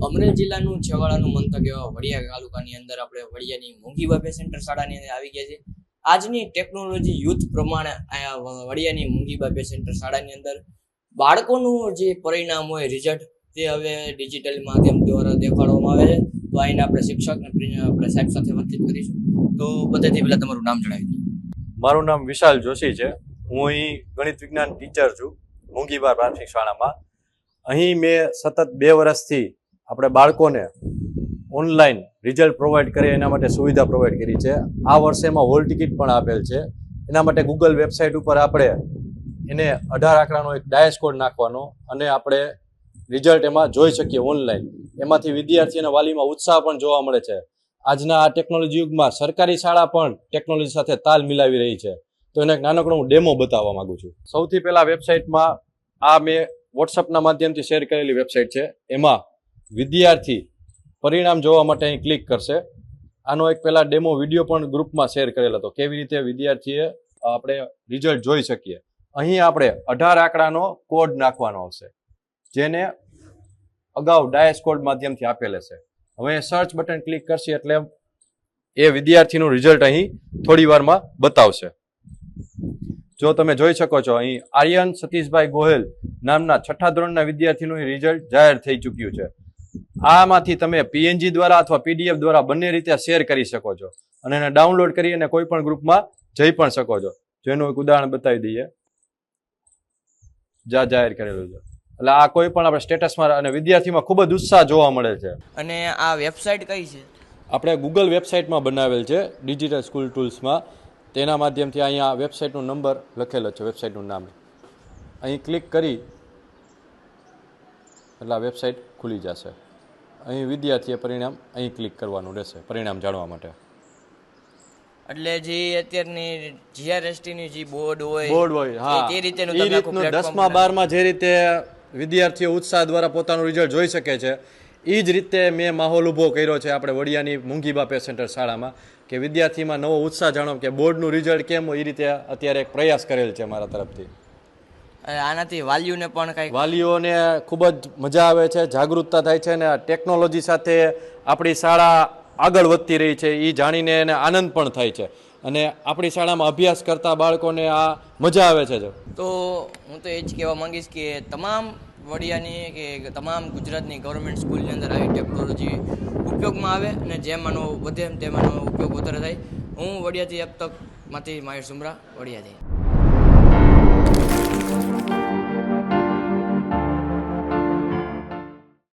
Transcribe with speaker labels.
Speaker 1: અમરેલી જિલ્લાનું છેવાડાનું મંતક એવા વડિયા તાલુકાની અંદર આપણે વડિયાની મોંઘીબા પે સેન્ટર શાળાની અંદર આવી ગયા છે. આજની ટેકનોલોજી યુથ પ્રમાણે વડિયાની મોંઘીબા પે સેન્ટર શાળાની અંદર બાળકોનું જે પરિણામ હોય રિઝલ્ટ તે હવે ડિજિટલ માધ્યમ દ્વારા દેખાડવામાં આવે છે. તો અહીંના આપણે શિક્ષક આપણે સાહેબ સાથે વાતચીત કરીશું. તો બધાથી પહેલા તમારું નામ જણાવી દો.
Speaker 2: મારું નામ વિશાલ જોશી છે. હું અહીં ગણિત વિજ્ઞાન ટીચર છું મોંઘીબા પ્રાથમિક શાળામાં. અહીં મેં સતત 2 વર્ષથી આપણે બાળકોને ઓનલાઈન રિઝલ્ટ પ્રોવાઈડ કરે એના માટે સુવિધા પ્રોવાઈડ કરી છે. આ વર્ષે એમાં હોલ ટિકિટ પણ આપેલ છે. એના માટે ગૂગલ વેબસાઇટ ઉપર આપણે એને 18 આંકડાનો એક ડાયસ કોડ નાખવાનો અને આપણે રિઝલ્ટ એમાં જોઈ શકીએ ઓનલાઈન. એમાંથી વિદ્યાર્થી અને વાલીમાં ઉત્સાહ પણ જોવા મળે છે. આજના આ ટેકનોલોજી યુગમાં સરકારી શાળા પણ ટેકનોલોજી સાથે તાલ મિલાવી રહી છે. તો એને એક નાનકડો હું ડેમો બતાવવા માંગુ છું. સૌથી પહેલા વેબસાઇટમાં આ મેં વોટ્સઅપના માધ્યમથી શેર કરેલી વેબસાઇટ છે. એમાં વિદ્યાર્થી પરિણામ જોવા માટે અહીં ક્લિક કરશે. આનો એક પહેલા ડેમો વિડીયો પણ ગ્રુપમાં શેર કરેલો હતો, કેવી રીતે વિદ્યાર્થીએ આપણે રિઝલ્ટ જોઈ શકીએ. અહીં આપણે 18 આંકડાનો કોડ નાખવાનો આવશે, જેને અગાઉ ડાયસ કોડ માધ્યમથી આપેલ છે. હવે સર્ચ બટન ક્લિક કરશે એટલે એ વિદ્યાર્થીનું રિઝલ્ટ અહીં થોડી વારમાં બતાવશે. જો તમે જોઈ શકો છો અહીં આર્યન સતીશભાઈ ગોહેલ નામના 6ઠા ધોરણના વિદ્યાર્થીનું રિઝલ્ટ જાહેર થઈ ચૂક્યું છે. આમાંથી તમે પીએનજી દ્વારા અથવા પીડીએફ દ્વારા બંને રીતે શેર કરી શકો છો અને એને ડાઉનલોડ કરી અને કોઈ પણ ગ્રુપમાં જઈ પણ શકો છો. જેનું એક ઉદાહરણ બતાવી દઈએ. જાહેર કરેલું છે એટલે આ કોઈ પણ આપણે સ્ટેટસમાં અને વિદ્યાર્થીમાં ખૂબ જ ઉત્સાહ જોવા મળે છે.
Speaker 1: અને આ વેબસાઇટ કઈ છે?
Speaker 2: આપણે ગૂગલ વેબસાઇટમાં બનાવેલ છે, ડિજિટલ સ્કૂલ ટૂલ્સમાં. તેના માધ્યમથી અહીંયા વેબસાઇટનો નંબર લખેલો છે, વેબસાઇટનું નામ. અહીં ક્લિક કરી એટલે આ વેબસાઇટ ખુલી જશે. અહીં વિદ્યાર્થીએ પરિણામ અહીં ક્લિક કરવાનું રહેશે પરિણામ જાણવા માટે.
Speaker 1: એટલે જે અત્યારની જીઆરએસટીની જે બોર્ડ હોય
Speaker 2: હા,
Speaker 1: એ રીતેનું
Speaker 2: એ રીતનું 10મા 12મા જે રીતે વિદ્યાર્થીઓ ઉત્સાહ દ્વારા પોતાનું રિઝલ્ટ જોઈ શકે છે, એ જ રીતે મેં માહોલ ઊભો કર્યો છે આપણે વડિયાની મોંઘીબા પે સેન્ટર શાળામાં, કે વિદ્યાર્થીમાં નવો ઉત્સાહ જાણો કે બોર્ડનું રિઝલ્ટ કેમ હોય. એ રીતે અત્યારે એક પ્રયાસ કરેલ છે મારા તરફથી.
Speaker 1: આનાથી વાલીઓને પણ કંઈક
Speaker 2: વાલીઓને ખૂબ જ મજા આવે છે, જાગૃતતા થાય છે અને ટેકનોલોજી સાથે આપણી શાળા આગળ વધતી રહી છે એ જાણીને એને આનંદ પણ થાય છે. અને આપણી શાળામાં અભ્યાસ કરતા બાળકોને આ મજા આવે છે.
Speaker 1: તો હું તો એ જ કહેવા માંગીશ કે તમામ વડિયાની કે તમામ ગુજરાતની ગવર્મેન્ટ સ્કૂલની અંદર આવી ટેકનોલોજી ઉપયોગમાં આવે અને જેમાંનો વધે તેમાંનો ઉપયોગ વધારે થાય. હું વડિયાથી અબ તકમાંથી માહિર સુમરા, વડિયાથી.